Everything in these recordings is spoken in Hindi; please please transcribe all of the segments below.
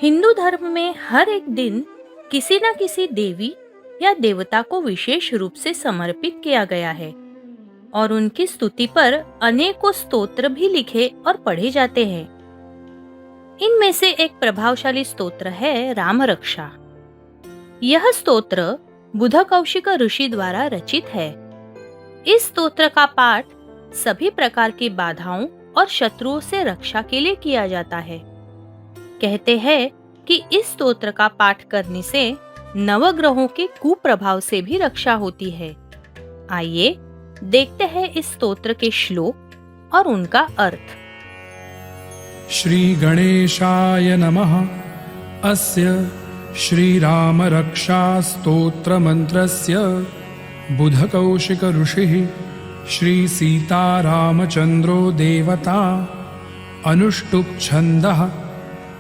हिंदू धर्म में हर एक दिन किसी न किसी देवी या देवता को विशेष रूप से समर्पित किया गया है और उनकी स्तुति पर अनेकों स्तोत्र भी लिखे और पढ़े जाते हैं। इनमें से एक प्रभावशाली स्तोत्र है राम रक्षा। यह स्तोत्र बुध कौशिक ऋषि द्वारा रचित है। इस स्तोत्र का पाठ सभी प्रकार की बाधाओं और शत्रुओं से रक्षा के लिए किया जाता है। कहते हैं कि इस स्तोत्र का पाठ करने से नवग्रहों के कुप्रभाव से भी रक्षा होती है। आइए देखते हैं इस स्तोत्र के श्लोक और उनका अर्थ। श्री गणेशाय नमः। अस्य श्री राम रक्षा स्तोत्र मंत्रस्य बुध कौशिक ऋषिः श्री सीता रामचंद्रो देवता अनुष्टुप् छन्दः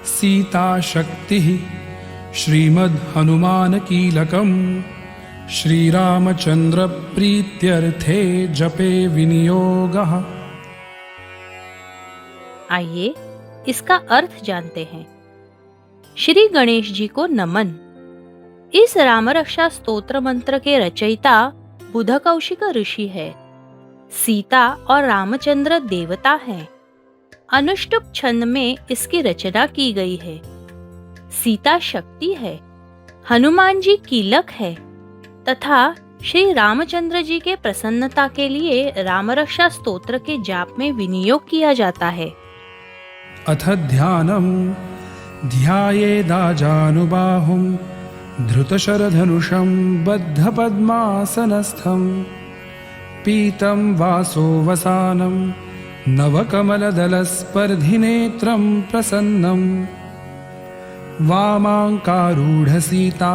सीता शक्तिः श्रीमद् हनुमान कीलकम् श्रीरामचंद्र प्रीत्यर्थे जपे विनियोगः। आइए इसका अर्थ जानते हैं। श्री गणेश जी को नमन। इस राम रक्षा स्तोत्र मंत्र के रचयिता बुध कौशिक ऋषि है। सीता और रामचंद्र देवता हैं। अनुष्टुप छंद में इसकी रचना की गई है। सीता शक्ति है, हनुमान जी कीलक है तथा श्री रामचंद्र जी के प्रसन्नता के लिए राम रक्षा स्तोत्र के जाप में विनियोग किया जाता है। अथ ध्यानम् ध्यायेदाजानुबाहुं धृतशरधनुषं बद्धपद्मासनस्थं पीतं वासोवसानं नवकमलदलस्पर्धिनेत्रं प्रसन्नं वामाङ्कारूढसीता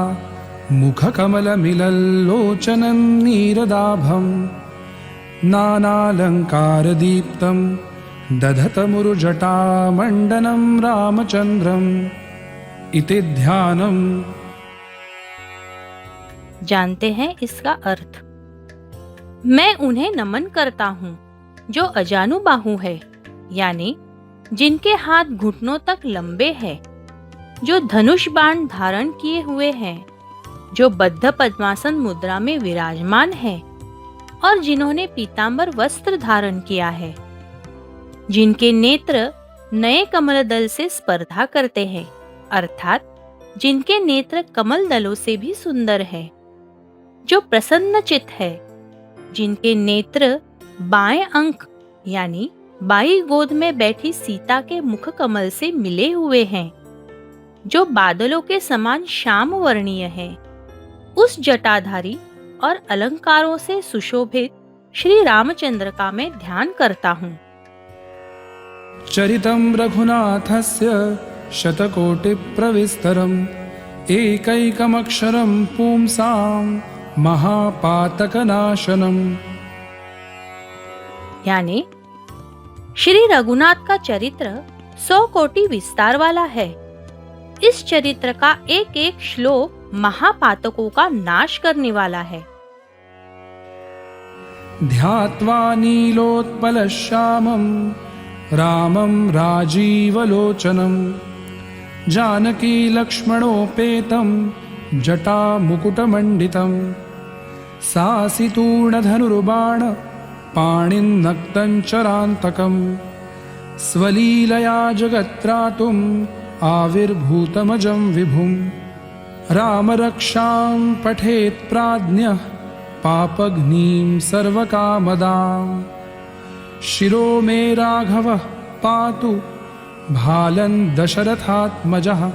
मुखकमलमिलल्लोचनं नीरदाभं नानालङ्कारदीप्तं दधतमुरुजटामण्डनं रामचन्द्रम् इति ध्यानम्। जानते हैं इसका अर्थ। मैं उन्हें नमन करता हूँ जो अजानुबाहु है, यानी जिनके हाथ घुटनों तक लंबे हैं, जो धनुष बाण धारण किए हुए हैं, जो बद्ध पद्मासन मुद्रा में विराजमान है और जिन्होंने पीतांबर वस्त्र धारण किया है, जिनके नेत्र नए कमल दल से स्पर्धा करते हैं, अर्थात जिनके नेत्र कमल दलों से भी सुंदर है, जो प्रसन्न चित्त है, जिनके नेत्र बाएं अंक यानी बाई गोद में बैठी सीता के मुख कमल से मिले हुए हैं, जो बादलों के समान श्याम वर्णीय है, उस जटाधारी और अलंकारों से सुशोभित श्री रामचंद्र का मैं ध्यान करता हूँ। चरितं रघुनाथस्य शतकोटिप्रविस्तरम् एकैकमक्षरं पुंसां महापातकनाशनम्। यानी श्री रघुनाथ का चरित्र 100 कोटि विस्तार वाला है। इस चरित्र का एक एक श्लोक महापातकों का नाश करने वाला है। ध्यात्वा नीलोत्पलश्यामं रामं राजीवलोचनं जानकी लक्ष्मणोपेतं जटामुकुटमण्डितं सासितूर्णधनुर्बाण पाणिन्नक्तं चरान्तकं स्वलीलया जगत्त्रातुम् आविर्भूतमजं विभुं रामरक्षां पठेत् प्राज्ञः पापघ्नीं सर्वकामदां शिरो मे राघवः पातु भालं दशरथात्मजः।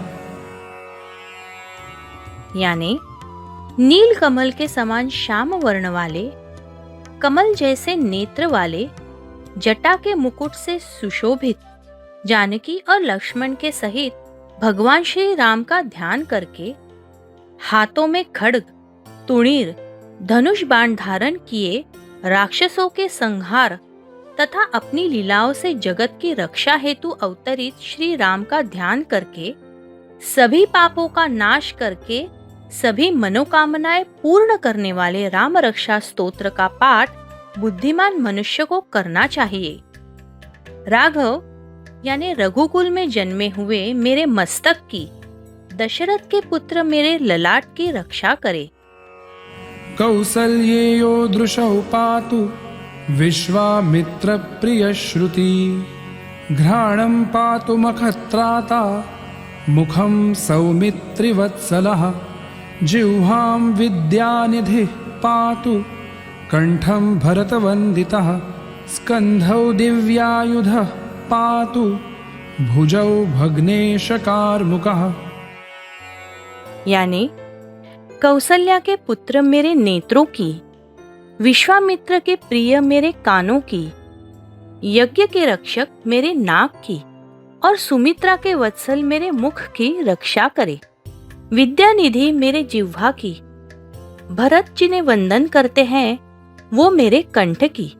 यानी नील कमल के समान श्याम वर्ण वाले, कमल जैसे नेत्र वाले, जटा के मुकुट से सुशोभित जानकी और लक्ष्मण के सहित भगवान श्री राम का ध्यान करके हाथों में खड्ग, तुणीर, धनुष बाण धारण किए राक्षसों के संहार तथा अपनी लीलाओं से जगत की रक्षा हेतु अवतरित श्री राम का ध्यान करके सभी पापों का नाश करके सभी मनोकामनाएं पूर्ण करने वाले राम रक्षा स्तोत्र का पाठ बुद्धिमान मनुष्य को करना चाहिए। राघव यानी रघुकुल में जन्मे हुए मेरे मस्तक की दशरथ के पुत्र मेरे ललाट की रक्षा करे। कौसल्येयो दृशौ पातु विश्वामित्रप्रियश्रुति। घ्राणं पातु मखत्राता मुखं सौमित्रिवत्सलः। जिह्वां विद्यानिधिः पातु कण्ठं भरतवन्दितः। स्कन्धौ दिव्यायुधः पातु भुजौ भग्नेशकार्मुकः। यानी कौसल्या के पुत्र मेरे नेत्रों की, विश्वामित्र के प्रिय मेरे कानों की, यज्ञ के रक्षक मेरे नाक की और सुमित्रा के वत्सल मेरे मुख की रक्षा करे। विद्यानिधि मेरे जिह्वा की, भरत जिन्हें वंदन करते हैं वो मेरे कंठ की,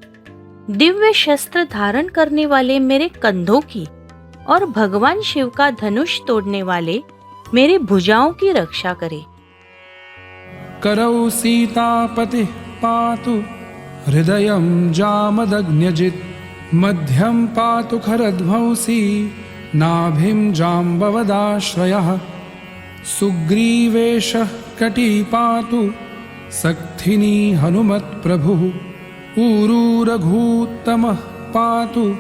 दिव्य शस्त्र धारण करने वाले मेरे कंधों की और भगवान शिव का धनुष तोड़ने वाले मेरी भुजाओं की रक्षा करे। करौ सीतापतिः पातु हृदयं जामदग्न्यजित्। मध्यं पातु खरध्वंसी नाभिं जाम्बवदाश्रयः। सुग्रीवेशः कटी पातु सक्थिनी हनुमत्प्रभुः। ऊरू रघूत्तमः पातु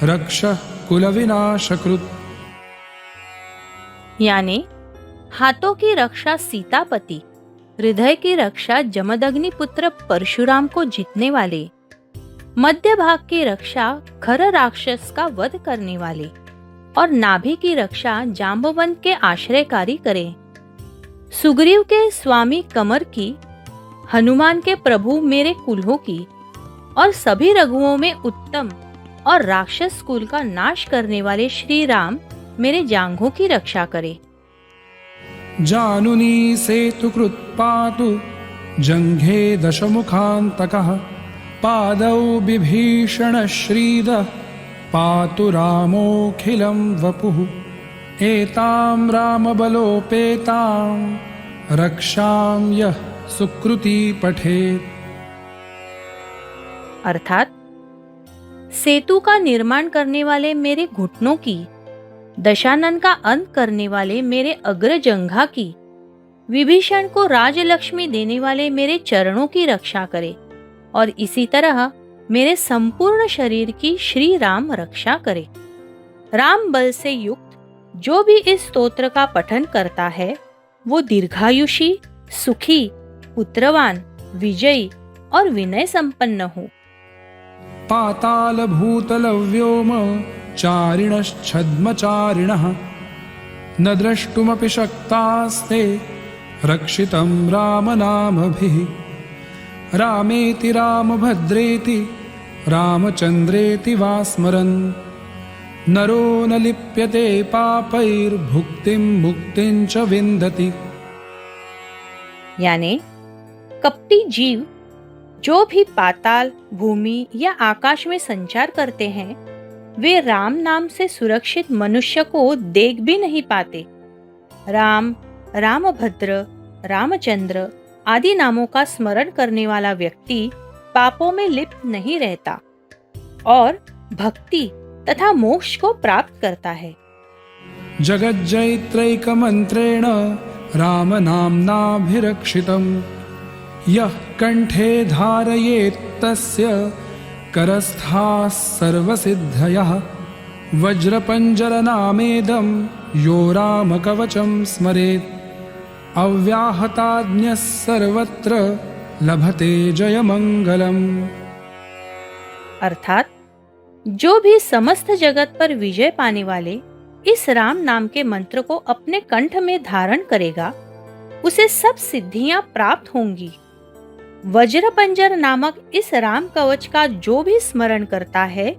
रक्षः कुलविनाशकृत्। यानी हाथों की रक्षा सीतापति, हृदय की रक्षा जमदग्नि पुत्र परशुराम को जीतने वाले, मध्य भाग की रक्षा खर राक्षस का वध करने वाले और नाभि की रक्षा जाम्बवंत के आश्रयकारी करे। सुग्रीव के स्वामी कमर की, हनुमान के प्रभु मेरे कुल्हों की और सभी रघुओं में उत्तम और राक्षस कुल का नाश करने वाले श्री राम मेरे जांघों की रक्षा करे। जानुनी सेतुकृत् पातु जङ्घे दशमुखान्तकः। पादौ बिभीषणश्रीदः पातु रामोऽखिलं वपुः। एतां रामबलोपेतां रक्षां यः सुकृती पठेत्। अर्थात सेतु का निर्माण करने वाले मेरे घुटनों की, दशानन का अंत करने वाले मेरे अग्रजंघा की, विभीषण को राजलक्ष्मी देने वाले मेरे चरणों की रक्षा करे और इसी तरह मेरे संपूर्ण शरीर की श्री राम रक्षा करे। राम बल से युक्त जो भी इस स्तोत्र का पठन करता है वो दीर्घायुषी, सुखी, पुत्रवान, विजयी और विनय संपन्न हो। पाताल भूतल व्योम चारिणश्छद्मचारिणः। न द्रष्टुमपि शक्तास्ते रक्षितं रामनामभिः। रामेति रामभद्रेति रामचन्द्रेति वा स्मरन्। नरो न लिप्यते पापैर्भुक्तिं मुक्तिं च विन्दति। यानी कपटी जीव जो भी पाताल, भूमि या आकाश में संचार करते हैं वे राम नाम से सुरक्षित मनुष्य को देख भी नहीं पाते। राम, रामभद्र, रामचंद्र आदि नामों का स्मरण करने वाला व्यक्ति पापों में लिप्त नहीं रहता और भक्ति तथा मोक्ष को प्राप्त करता है। जगज्जैत्रैकमन्त्रेण रामनाम्नाभिरक्षितम्। यः कण्ठे धारयेत् तस्य करस्थाः सर्वसिद्धयः। वज्रपञ्जरनामेदं यो रामकवचं स्मरेत्। अव्याहताज्ञः सर्वत्र लभते जयमंगलम्। अर्थात जो भी समस्त जगत पर विजय पाने वाले इस राम नाम के मंत्र को अपने कंठ में धारण करेगा उसे सब सिद्धियां प्राप्त होंगी। वज्रपंजर नामक इस राम कवच का जो भी स्मरण करता है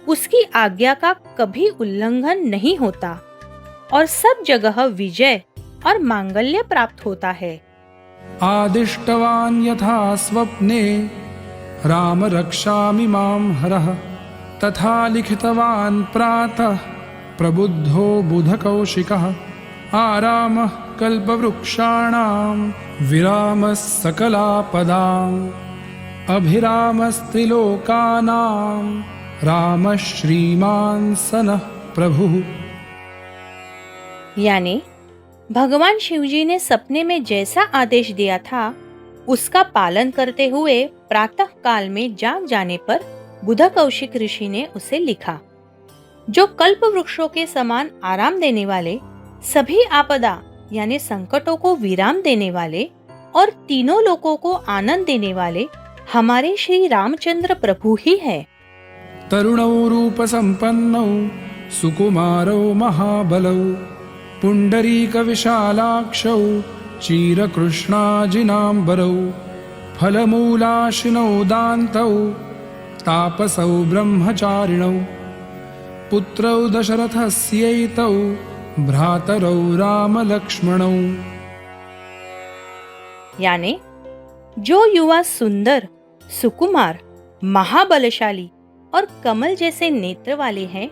उसकी आज्ञा का कभी उल्लंघन नहीं होता और सब जगह विजय और मांगल्य प्राप्त होता है। आदिष्टवान् यथा स्वप्ने राम रक्षामि मां हरः। तथा लिखितवान् प्रातः प्रबुद्धो बुधकौशिकः। आरामः कल्पवृक्षाणां विरामः सकलापदाम्। अभिरामस्त्रिलोकानां रामः श्रीमान् सनः प्रभुः। यानी भगवान शिवजी ने सपने में जैसा आदेश दिया था उसका पालन करते हुए प्रातः काल में जाग जाने पर बुध कौशिक ऋषि ने उसे लिखा, जो कल्प वृक्षों के समान आराम देने वाले, सभी आपदा यानी संकटों को विराम देने वाले और तीनों लोकों को आनंद देने वाले हमारे श्री रामचंद्र प्रभु ही है। तरुणौ रूपसम्पन्नौ सुकुमारौ महाबलौ पुण्डरीकविशालाक्षौ चीरकृष्णाजिनाम्बरौ फलमूलाशिनौ दान्तौ तापसौ ब्रह्मचारिणौ पुत्रौ दशरथस्यैतौ भ्रातरौ रामलक्ष्मणौ। यानी जो युवा सुंदर, सुकुमार, महाबलशाली और कमल जैसे नेत्र वाले हैं,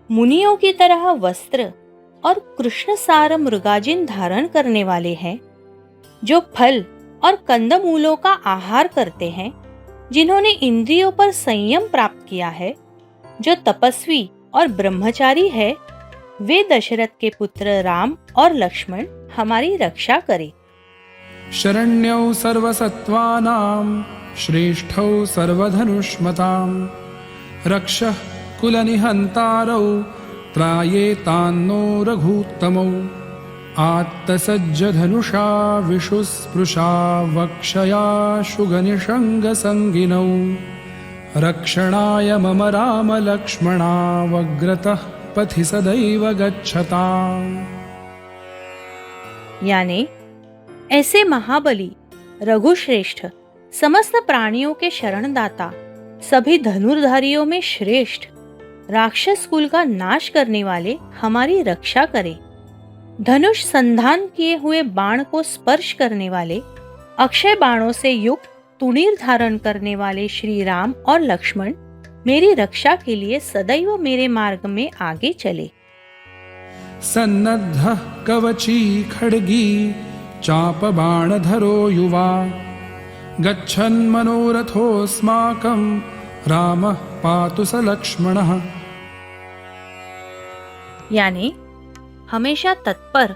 मुनियों की तरह वस्त्र और कृष्ण सार मृगाजिन धारण करने वाले हैं, जो फल और कंदमूलों का आहार करते हैं, जिन्होंने इंद्रियों पर संयम प्राप्त किया है, जो तपस्वी और ब्रह्मचारी है, वे दशरथ के पुत्र राम और लक्ष्मण हमारी रक्षा करें। शरण्यौ सर्वसत्त्वानां श्रेष्ठौ सर्वधनुष्मतां रक्षः कुलनिहन्तारौ त्रायेतान्नो रघूत्तमौ आत्तसज्जधनुषा विशुस्पृशा वक्षया शुगनिषङ्गसङ्गिनौ रक्षणाय मम रामलक्ष्मणावग्रतः पथि सदैव गच्छताम्। यानी ऐसे महाबली, रघुश्रेष्ठ, समस्त प्राणियों के शरणदाता, सभी धनुर्धारियों में श्रेष्ठ, राक्षस कुल का नाश करने वाले हमारी रक्षा करें। धनुष संधान किए हुए बाण को स्पर्श करने वाले, अक्षय बाणों से युक्त तुणीर धारण करने वाले श्री राम और लक्ष्मण मेरी रक्षा के लिए सदैव मेरे मार्ग में आगे चले। सन्नद्धः कवची खड्गी चापबाणधरो युवा गच्छन्मनोरथोऽस्माकं रामः पातु स लक्ष्मणः। यानी हमेशा तत्पर,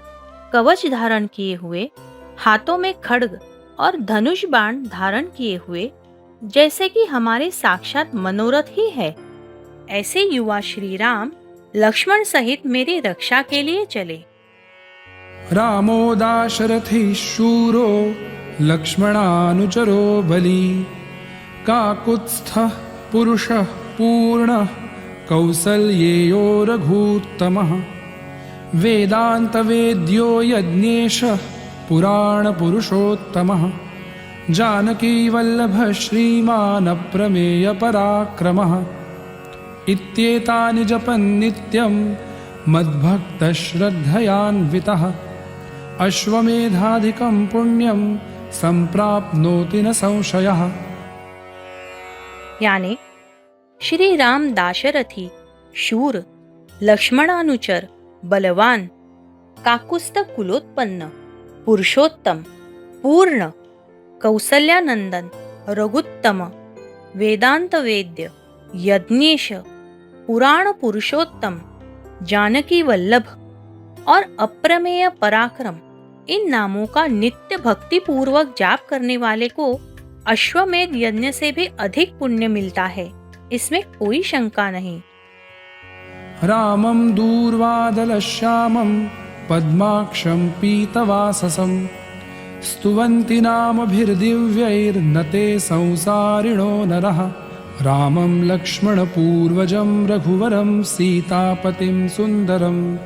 कवच धारण किए हुए, हाथों में खड्ग और धनुष बाण धारण किए हुए, जैसे कि हमारे साक्षात मनोरथ ही है, ऐसे युवा श्री राम लक्ष्मण सहित मेरी रक्षा के लिए चले। रामो दाशरथी शूरो लक्ष्मणानुचरो बली काकुत्स्थः पुरुषः पूर्णः कौसल्येयो रघूत्तमः वेदान्तवेद्यो यज्ञेशः पुराणपुरुषोत्तमः जानकीवल्लभः श्रीमान् अप्रमेयपराक्रमः इत्येतानि जपन् नित्यं मद्भक्तः श्रद्धयान्वितः अश्वमेधाधिकं पुण्यं संप्राप्नोति न संशयः। यानी श्री राम दाशरथी, शूर, लक्ष्मणानुचर, बलवान, काकुस्थ कुलोत्पन्न, पुरुषोत्तम, पूर्ण, कौसल्यानंदन, रघुत्तम, वेदांत वेद्य, यज्ञेश, पुराण पुरुषोत्तम, जानकी वल्लभ और अप्रमेय पराक्रम, इन नामों का नित्य भक्ति पूर्वक जाप करने वाले को अश्वमेध यज्ञ से भी अधिक पुण्य मिलता है, इसमें कोई शंका नहीं। रामं दूर्वादलश्यामं पद्माक्षं पीतवाससं स्तुवन्ति नामभिर्दिव्यैर्नते संसारिणो नरः रामं लक्ष्मणपूर्वजं रघुवरं सीतापतिं सुन्दरं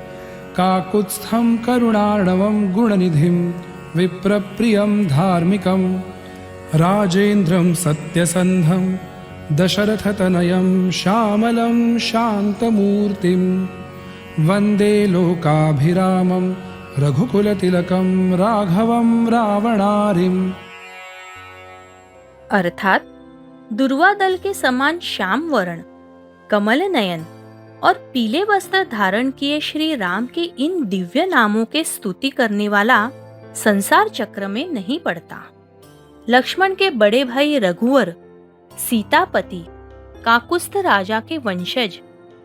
काकुत्स्थं करुणार्णवं गुणनिधिं विप्रप्रियं धार्मिकं राजेन्द्रं सत्यसन्धं दशरथतनयं श्यामलं शान्तमूर्तिं वन्दे लोकाभिरामं रघुकुलतिलकं राघवं रावणारिम्। अर्थात दुर्वादल के समान श्याम वर्ण, कमल नयन और पीले वस्त्र धारण किए श्री राम के इन दिव्य नामों के स्तुति करने वाला संसार चक्र में नहीं पड़ता। लक्ष्मण के बड़े भाई रघुवर, सीतापति, काकुस्थ राजा के वंशज,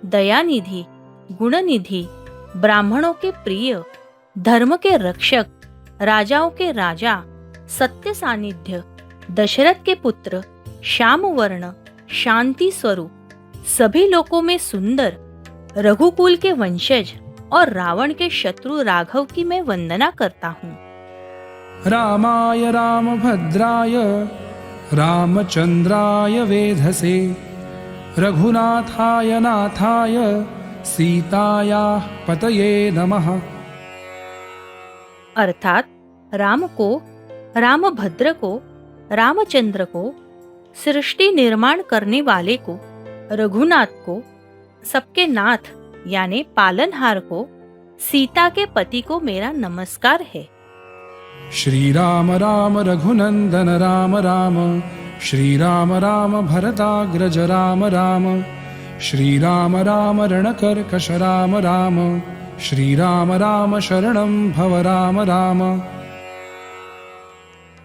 दयानिधि, गुणनिधि, ब्राह्मणों के प्रिय, धर्म के रक्षक, राजाओं के राजा, सत्य सानिध्य, दशरथ के पुत्र, श्याम वर्ण, शांति स्वरूप, सभी लोकों में सुंदर, रघुकुल के वंशज और रावण के शत्रु राघव की मैं वंदना करता हूँ। रामाय रामभद्राय रामचंद्राय वेधसे रघुनाथाय नाथाय सीतायाः पतये नमः। अर्थात राम को, रामभद्र को, रामचंद्र को, सृष्टि निर्माण करने वाले को, रघुनाथ को, सबके नाथ यानी पालनहार को, सीता के पति को मेरा नमस्कार है। श्री राम राम रघुनंदन राम राम, श्री राम राम भरताग्रज राम राम, श्री राम राम रणकर्कश राम राम, श्री राम राम शरणं भव राम राम।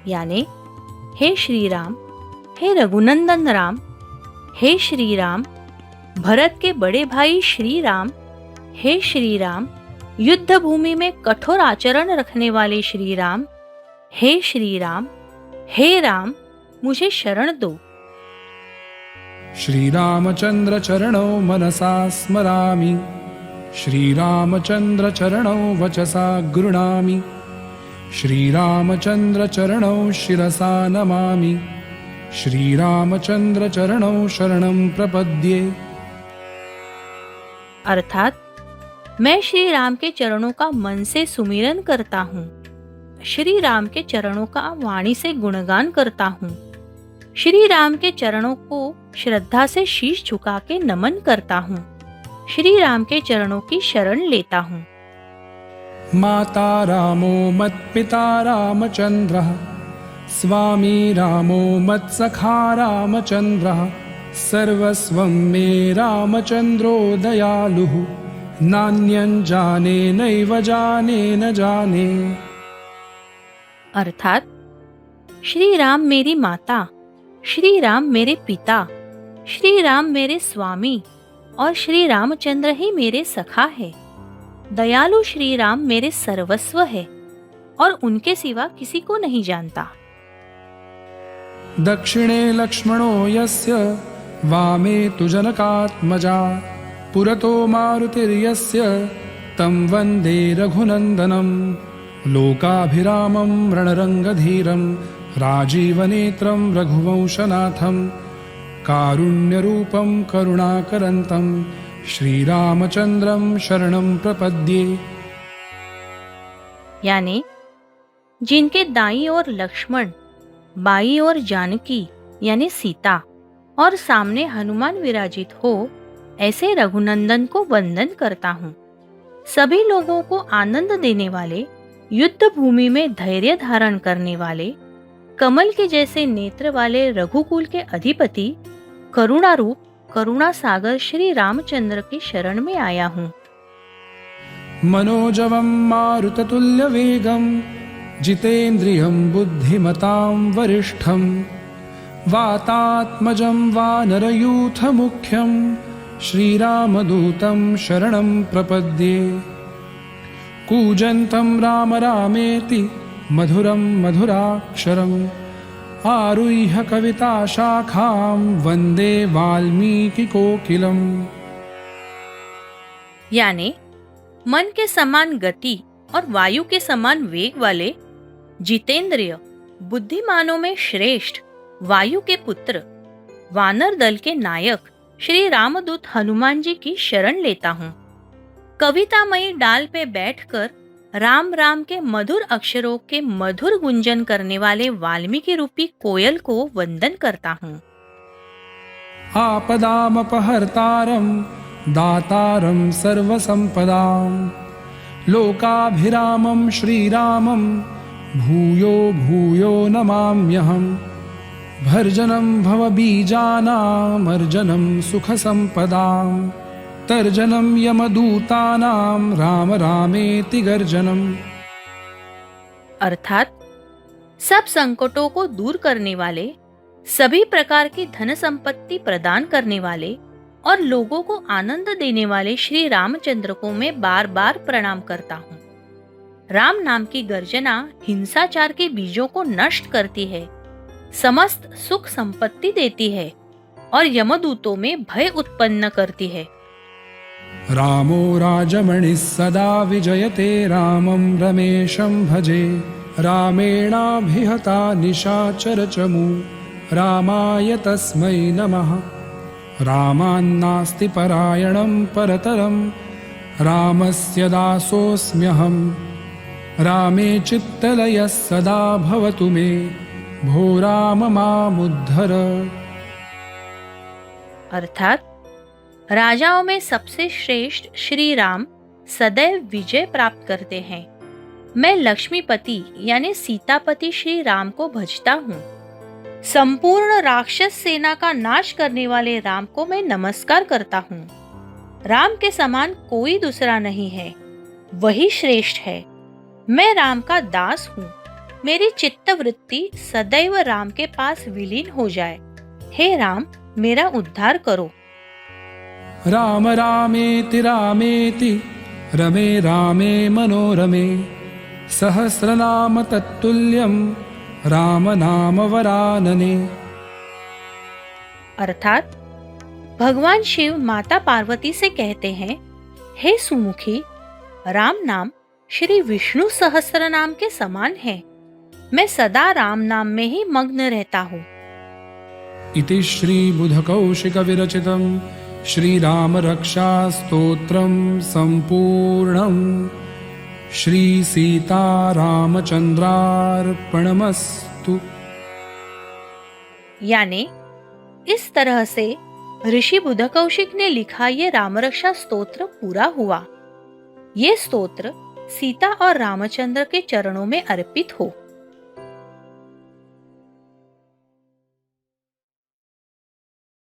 यानी हे श्री राम, हे रघुनंदन राम, हे श्री राम, भरत के बड़े भाई श्री राम, हे श्री राम, युद्ध भूमि में कठोर आचरण रखने वाले श्री राम, हे श्री राम, हे राम, मुझे शरण दो। श्री रामचंद्र चरणौ मनसा स्मरामि, श्री रामचंद्र चरणौ वचसा गृह्णामि, श्री रामचंद्र चरणौ शिरसा नमामि, श्री रामचंद्र चरणौ शरणं प्रपद्ये। अर्थात मैं श्री राम के चरणों का मन से सुमिरन करता हूँ, श्री राम के चरणों का वाणी से गुणगान करता हूँ, श्री राम के चरणों को श्रद्धा से शीश झुका के नमन करता हूँ, श्री राम के चरणों की शरण लेता हूँ। माता रामो मत्पिता रामचंद्रः, स्वामी रामो मत्सखा रामचंद्रः, सर्वस्वं मे रामचंद्रो दयालुः, नान्यं जाने नैव जाने न जाने। अर्थात श्री राम मेरी माता, श्री राम मेरे पिता, श्री राम मेरे स्वामी और श्री रामचंद्र ही मेरे सखा है। दयालु श्री राम मेरे सर्वस्व है और उनके सिवा किसी को नहीं जानता। दक्षिणे लक्ष्मणो यस्य वामे तु जनकात्मजा, पुरतो मारुतिर्यस्य तं वन्दे रघुनन्दनं, लोकाभिरामं रणरङ्गधीरं राजीवनेत्रं रघुवंशनाथं, कारुण्यरूपं करुणाकरन्तं श्रीरामचन्द्रं शरणं प्रपद्ये। यानी जिनके दाईं ओर लक्ष्मण, बाईं ओर जानकी यानी सीता और सामने हनुमान विराजित हो, ऐसे रघुनंदन को वंदन करता हूँ। सभी लोगों को आनंद देने वाले, युद्ध भूमि में धैर्य धारण करने वाले, कमल के जैसे नेत्र वाले रघुकुल के अधिपति, करुणा रूप करुणा सागर श्री रामचंद्र की शरण में आया हूँ। मनोजवं मारुततुल्यवेगं, जितेन्द्रियं बुद्धिमतां वरिष्ठं, वातात्मजं वानरयूथमुख्यं, श्रीरामदूतं शरणं प्रपद्ये। कूजन्तं राम रामेति मधुरं मधुराक्षरम्, आरुह्य कविता शाखां वन्दे वाल्मीकिकोकिलम्। यानी मन के समान गति और वायु के समान वेग वाले, जितेंद्रिय, बुद्धिमानों में श्रेष्ठ, वायु के पुत्र, वानर दल के नायक श्री रामदूत हनुमान जी की शरण लेता हूँ। कवितामयी डाल पे बैठकर राम राम के मधुर अक्षरों के मधुर गुंजन करने वाले वाल्मीकि रूपी कोयल को वंदन करता हूँ। आपदामपहर्तारं दातारं सर्वसंपदां, लोकाभिरामं श्रीरामं भूयो भूयो नमाम्यहम्। भर्जनं भवबीजानामर्जनं सुखसंपदां, तर्जनं यमदूतानां राम रामेति गर्जनम्। अर्थात सब संकटों को दूर करने वाले, सभी प्रकार की धन संपत्ति प्रदान करने वाले और लोगों को आनंद देने वाले श्री रामचंद्र को मैं बार बार प्रणाम करता हूँ। राम नाम की गर्जना हिंसाचार के बीजों को नष्ट करती है, समस्त सुख संपत्ति देती है और यमदूतों में भय उत्पन्न करती है। रामो राजमणिः सदा विजयते रामं रमेशं भजे। रामेणाभिहता निशाचरचमू रामाय तस्मै नमः। रामान्नास्ति परायणं परतरं रामस्य दासोऽस्म्यहम्। रामे चित्तलयः सदा भवतु मे भो राम मामुद्धर। अर्थात राजाओं में सबसे श्रेष्ठ श्री राम सदैव विजय प्राप्त करते हैं। मैं लक्ष्मीपति यानी सीतापति श्री राम को भजता हूँ। संपूर्ण राक्षस सेना का नाश करने वाले राम को मैं नमस्कार करता हूँ। राम के समान कोई दूसरा नहीं है, वही श्रेष्ठ है। मैं राम का दास हूँ। मेरी चित्तवृत्ति सदैव राम के पास विलीन हो जाए। हे राम, मेरा उद्धार करो। राम रामेति रामेति रमे रामे मनोरमे। सहस्रनाम तत्तुल्यं राम नाम वरानने। अर्थात भगवान शिव माता पार्वती से कहते हैं, हे सुमुखी, राम नाम श्री विष्णु सहस्र नाम के समान है। मैं सदा राम नाम में ही मग्न रहता हूँ। इति श्री बुधकौशिक विरचितं श्रीराम रक्षा स्तोत्रं संपूर्णं। श्री सीता रामचंद्रार्पणमस्तु। यानी इस तरह से ऋषि बुधकौशिक ने लिखा ये रामरक्षा स्तोत्र पूरा हुआ। ये स्तोत्र सीता और रामचंद्र के चरणों में अर्पित हो।